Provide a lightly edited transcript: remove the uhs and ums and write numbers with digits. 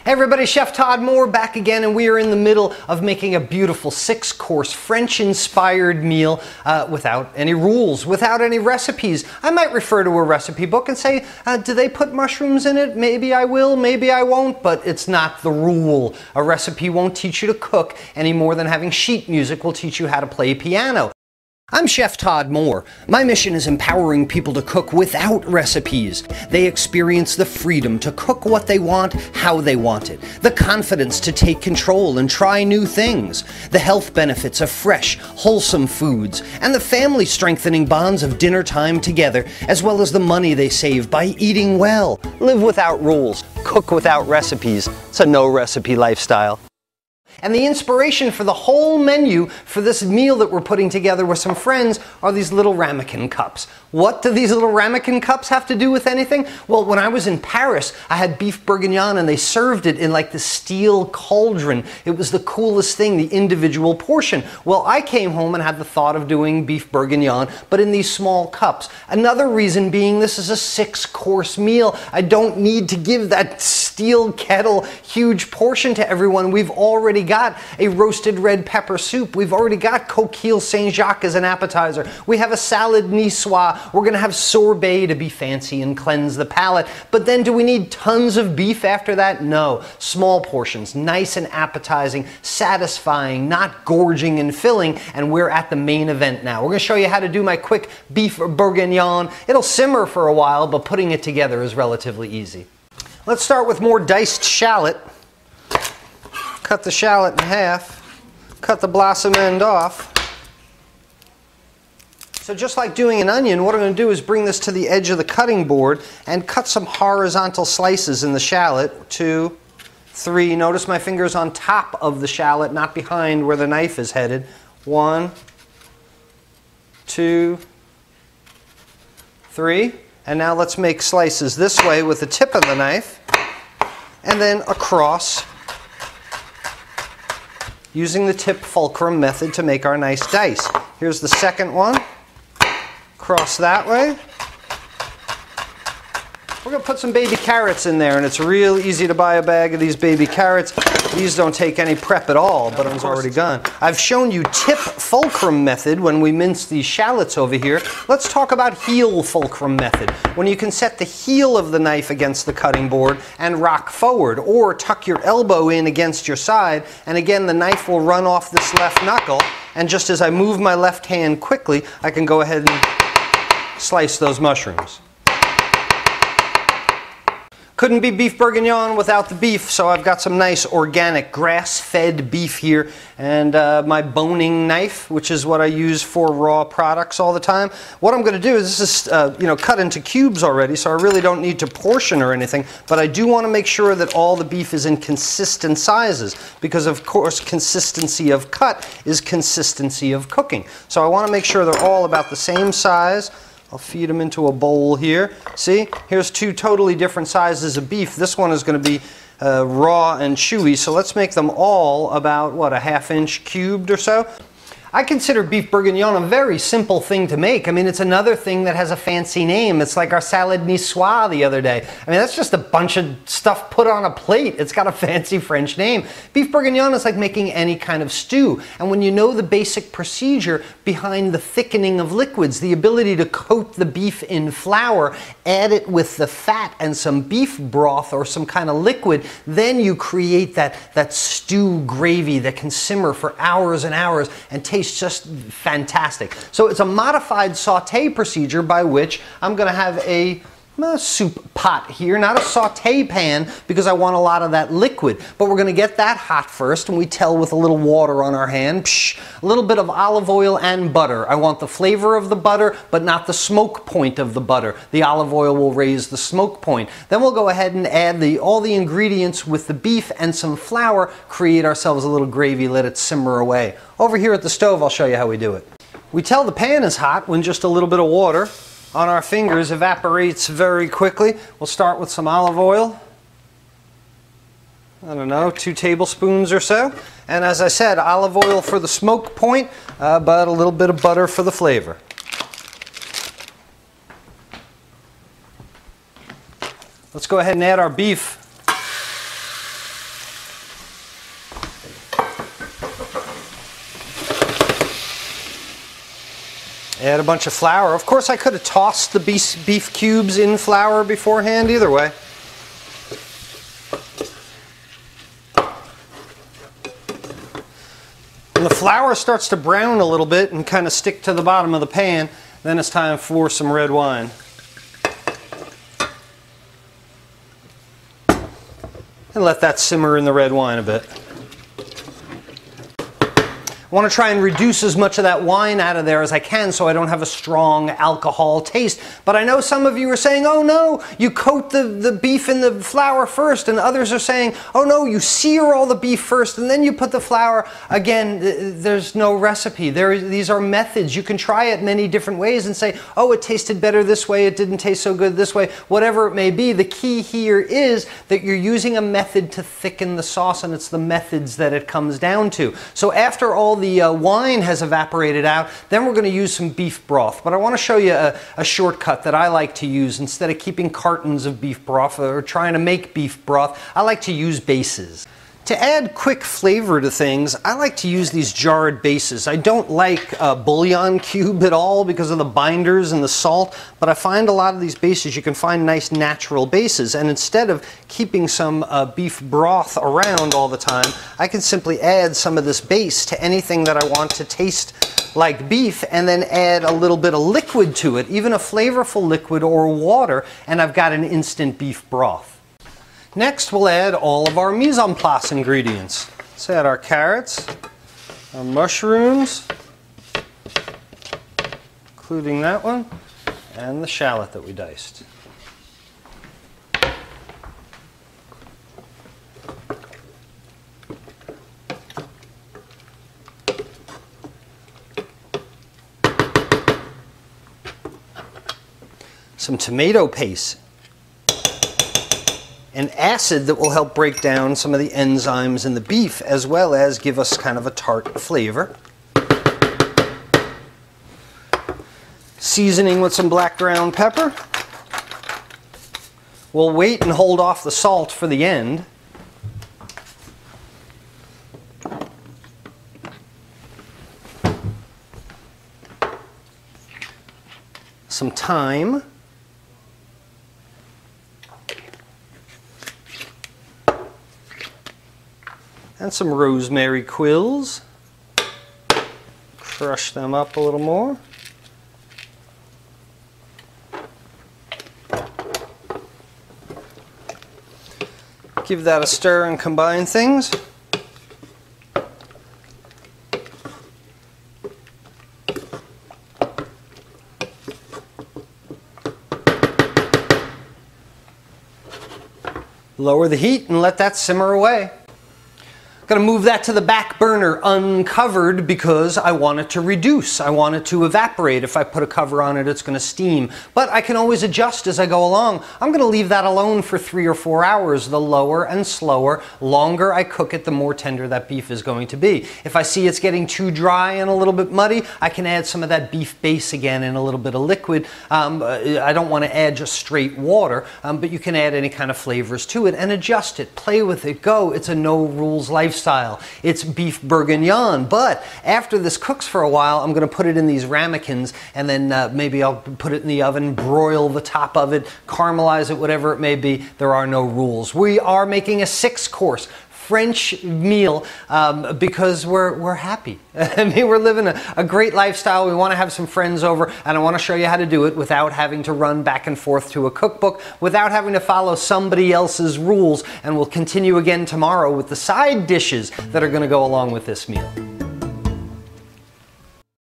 Hey everybody, Chef Todd Moore back again, and we are in the middle of making a beautiful 6-course French-inspired meal without any rules, without any recipes. I might refer to a recipe book and say, do they put mushrooms in it? Maybe I will, maybe I won't, but it's not the rule. A recipe won't teach you to cook any more than having sheet music will teach you how to play piano. I'm Chef Todd Moore. My mission is empowering people to cook without recipes. They experience the freedom to cook what they want, how they want it, the confidence to take control and try new things, the health benefits of fresh, wholesome foods, and the family-strengthening bonds of dinner time together, as well as the money they save by eating well. Live without rules, cook without recipes. It's a no-recipe lifestyle. And the inspiration for the whole menu for this meal that we're putting together with some friends are these little ramekin cups. What do these little ramekin cups have to do with anything? Well, when I was in Paris, I had beef bourguignon and they served it in like the steel cauldron. It was the coolest thing, the individual portion. Well, I came home and had the thought of doing beef bourguignon, but in these small cups. Another reason being this is a 6-course meal. I don't need to give that steel kettle huge portion to everyone. We've already got a roasted red pepper soup. We've already got coquille Saint-Jacques as an appetizer. We have a salad niçoise. We're going to have sorbet to be fancy and cleanse the palate. But then do we need tons of beef after that? No. Small portions, nice and appetizing, satisfying, not gorging and filling, and we're at the main event now. We're going to show you how to do my quick beef bourguignon. It'll simmer for a while, but putting it together is relatively easy. Let's start with more diced shallot. Cut the shallot in half, cut the blossom end off. So just like doing an onion, what I'm going to do is bring this to the edge of the cutting board and cut some horizontal slices in the shallot. 2, 3, notice my fingers on top of the shallot, not behind where the knife is headed. 1, 2, 3. And now let's make slices this way with the tip of the knife, and then across, using the tip fulcrum method to make our nice dice. Here's the second one. Cross that way. We're going to put some baby carrots in there, and it's real easy to buy a bag of these baby carrots. These don't take any prep at all, but it was already gone. I've shown you tip fulcrum method when we mince these shallots over here. Let's talk about heel fulcrum method, when you can set the heel of the knife against the cutting board and rock forward, or tuck your elbow in against your side, and again the knife will run off this left knuckle, and just as I move my left hand quickly, I can go ahead and slice those mushrooms. Couldn't be beef bourguignon without the beef, so I've got some nice organic grass-fed beef here, and my boning knife, which is what I use for raw products all the time. What I'm going to do is, this is cut into cubes already, so I really don't need to portion or anything, but I do want to make sure that all the beef is in consistent sizes, because of course consistency of cut is consistency of cooking. So I want to make sure they're all about the same size. I'll feed them into a bowl here. See, here's 2 totally different sizes of beef. This one is going to be raw and chewy, so let's make them all about, what, a ½ cubed or so? I consider beef bourguignon a very simple thing to make. I mean, it's another thing that has a fancy name. It's like our salad niçoise the other day. I mean, that's just a bunch of stuff put on a plate. It's got a fancy French name. Beef bourguignon is like making any kind of stew. And when you know the basic procedure behind the thickening of liquids, the ability to coat the beef in flour, add it with the fat and some beef broth or some kind of liquid, then you create that stew gravy that can simmer for hours and hours and taste just fantastic. So it's a modified saute procedure by which I'm going to have a soup pot here, not a saute pan, because I want a lot of that liquid. But we're going to get that hot first, and we tell with a little water on our hand. A little bit of olive oil and butter. I want the flavor of the butter, but not the smoke point of the butter. The olive oil will raise the smoke point. Then we'll go ahead and add all the ingredients with the beef and some flour, create ourselves a little gravy, let it simmer away. Over here at the stove, I'll show you how we do it. We tell the pan is hot when just a little bit of water on our fingers evaporates very quickly. We'll start with some olive oil. I don't know, 2 tablespoons or so. And as I said, olive oil for the smoke point, but a little bit of butter for the flavor. Let's go ahead and add our beef. Add a bunch of flour. Of course, I could have tossed the beef cubes in flour beforehand, either way. When the flour starts to brown a little bit and kind of stick to the bottom of the pan, then it's time for some red wine. And let that simmer in the red wine a bit. I want to try and reduce as much of that wine out of there as I can so I don't have a strong alcohol taste. But I know some of you are saying, oh no, you coat the beef in the flour first, and others are saying, oh no, you sear all the beef first and then you put the flour. Again, there's no recipe. These are methods. You can try it many different ways and say, oh, it tasted better this way, it didn't taste so good this way, whatever it may be. The key here is that you're using a method to thicken the sauce, and it's the methods that it comes down to. So after all the wine has evaporated out, then we're going to use some beef broth. But I want to show you a shortcut that I like to use. Instead of keeping cartons of beef broth or trying to make beef broth, I like to use bases. To add quick flavor to things, I like to use these jarred bases. I don't like a bouillon cube at all because of the binders and the salt, but I find a lot of these bases, you can find nice natural bases, and instead of keeping some beef broth around all the time, I can simply add some of this base to anything that I want to taste like beef, and then add a little bit of liquid to it, even a flavorful liquid or water, and I've got an instant beef broth. Next, we'll add all of our mise en place ingredients. Let's add our carrots, our mushrooms, including that one, and the shallot that we diced. Some tomato paste. An acid that will help break down some of the enzymes in the beef, as well as give us kind of a tart flavor. Seasoning with some black ground pepper. We'll wait and hold off the salt for the end. Some thyme. And some rosemary quills. Crush them up a little more. Give that a stir and combine things. Lower the heat and let that simmer away. Going to move that to the back burner uncovered because I want it to reduce. I want it to evaporate. If I put a cover on it, it's going to steam. But I can always adjust as I go along. I'm going to leave that alone for 3 or 4 hours. The lower and slower, longer I cook it, the more tender that beef is going to be. If I see it's getting too dry and a little bit muddy, I can add some of that beef base again in a little bit of liquid. I don't want to add just straight water, but you can add any kind of flavors to it and adjust it. Play with it. Go. It's a no-rules lifestyle. It's beef bourguignon, but after this cooks for a while, I'm going to put it in these ramekins, and then maybe I'll put it in the oven, broil the top of it, caramelize it, whatever it may be. There are no rules. We are making a 6-course French meal because we're happy. I mean, we're living a great lifestyle. We want to have some friends over, and I want to show you how to do it without having to run back and forth to a cookbook, without having to follow somebody else's rules. And we'll continue again tomorrow with the side dishes that are going to go along with this meal.